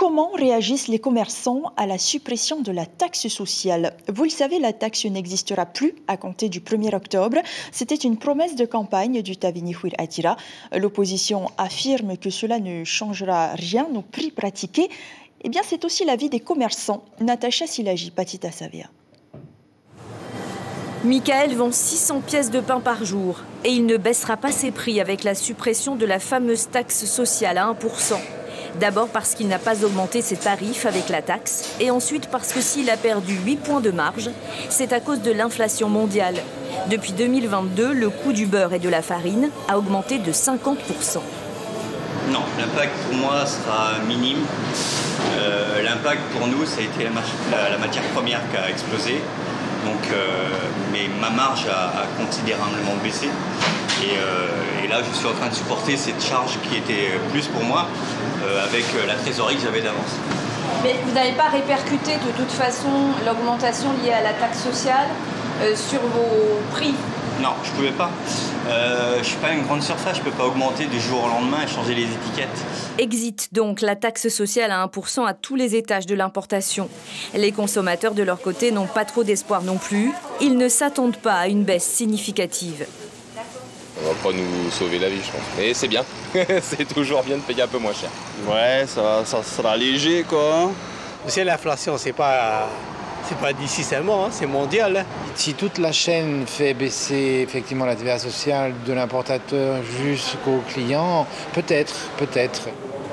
Comment réagissent les commerçants à la suppression de la taxe sociale? Vous le savez, la taxe n'existera plus à compter du 1er octobre. C'était une promesse de campagne du Tavinihouir Atira. L'opposition affirme que cela ne changera rien aux prix pratiqués. Eh bien, c'est aussi l'avis des commerçants. Natacha Silagi, Patita Savea. Michael vend 600 pièces de pain par jour et il ne baissera pas ses prix avec la suppression de la fameuse taxe sociale à 1%. D'abord parce qu'il n'a pas augmenté ses tarifs avec la taxe et ensuite parce que s'il a perdu 8 points de marge, c'est à cause de l'inflation mondiale. Depuis 2022, le coût du beurre et de la farine a augmenté de 50%. Non, l'impact pour moi sera minime. L'impact pour nous, ça a été la matière première qui a explosé. Donc, mais ma marge a considérablement baissé. Et là, je suis en train de supporter cette charge qui était plus pour moi avec la trésorerie que j'avais d'avance. Mais vous n'avez pas répercuté de toute façon l'augmentation liée à la taxe sociale sur vos prix? Non, je ne pouvais pas. Je ne suis pas une grande surface, je ne peux pas augmenter du jour au lendemain et changer les étiquettes. Exit donc la taxe sociale à 1% à tous les étages de l'importation. Les consommateurs de leur côté n'ont pas trop d'espoir non plus. Ils ne s'attendent pas à une baisse significative. On va pas nous sauver la vie, je pense. Mais c'est bien. C'est toujours bien de payer un peu moins cher. Ouais, ça sera léger, quoi. C'est l'inflation, c'est pas d'ici seulement, hein, c'est mondial. Si toute la chaîne fait baisser effectivement la TVA sociale de l'importateur jusqu'au client, peut-être.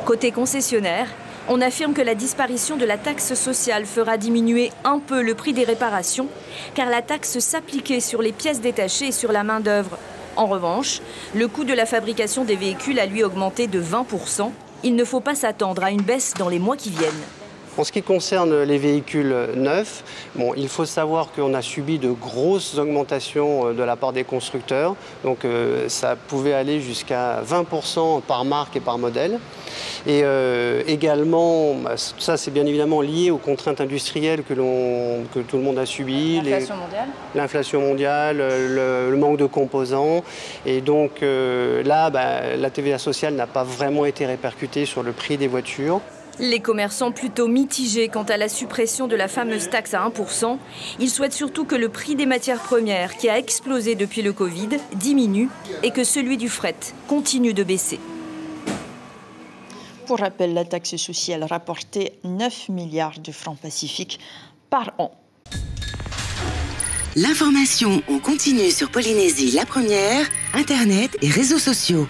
Côté concessionnaire, on affirme que la disparition de la taxe sociale fera diminuer un peu le prix des réparations, car la taxe s'appliquait sur les pièces détachées et sur la main-d'œuvre. En revanche, le coût de la fabrication des véhicules a lui augmenté de 20%. Il ne faut pas s'attendre à une baisse dans les mois qui viennent. En ce qui concerne les véhicules neufs, il faut savoir qu'on a subi de grosses augmentations de la part des constructeurs. Donc ça pouvait aller jusqu'à 20% par marque et par modèle. Et également, ça c'est bien évidemment lié aux contraintes industrielles que tout le monde a subies. L'inflation mondiale, le manque de composants. Et donc là, la TVA sociale n'a pas vraiment été répercutée sur le prix des voitures. Les commerçants plutôt mitigés quant à la suppression de la fameuse taxe à 1%. Ils souhaitent surtout que le prix des matières premières, qui a explosé depuis le Covid, diminue et que celui du fret continue de baisser. Pour rappel, la taxe sociale rapportait 9 milliards de francs pacifiques par an. L'information en continu sur Polynésie la première, Internet et réseaux sociaux.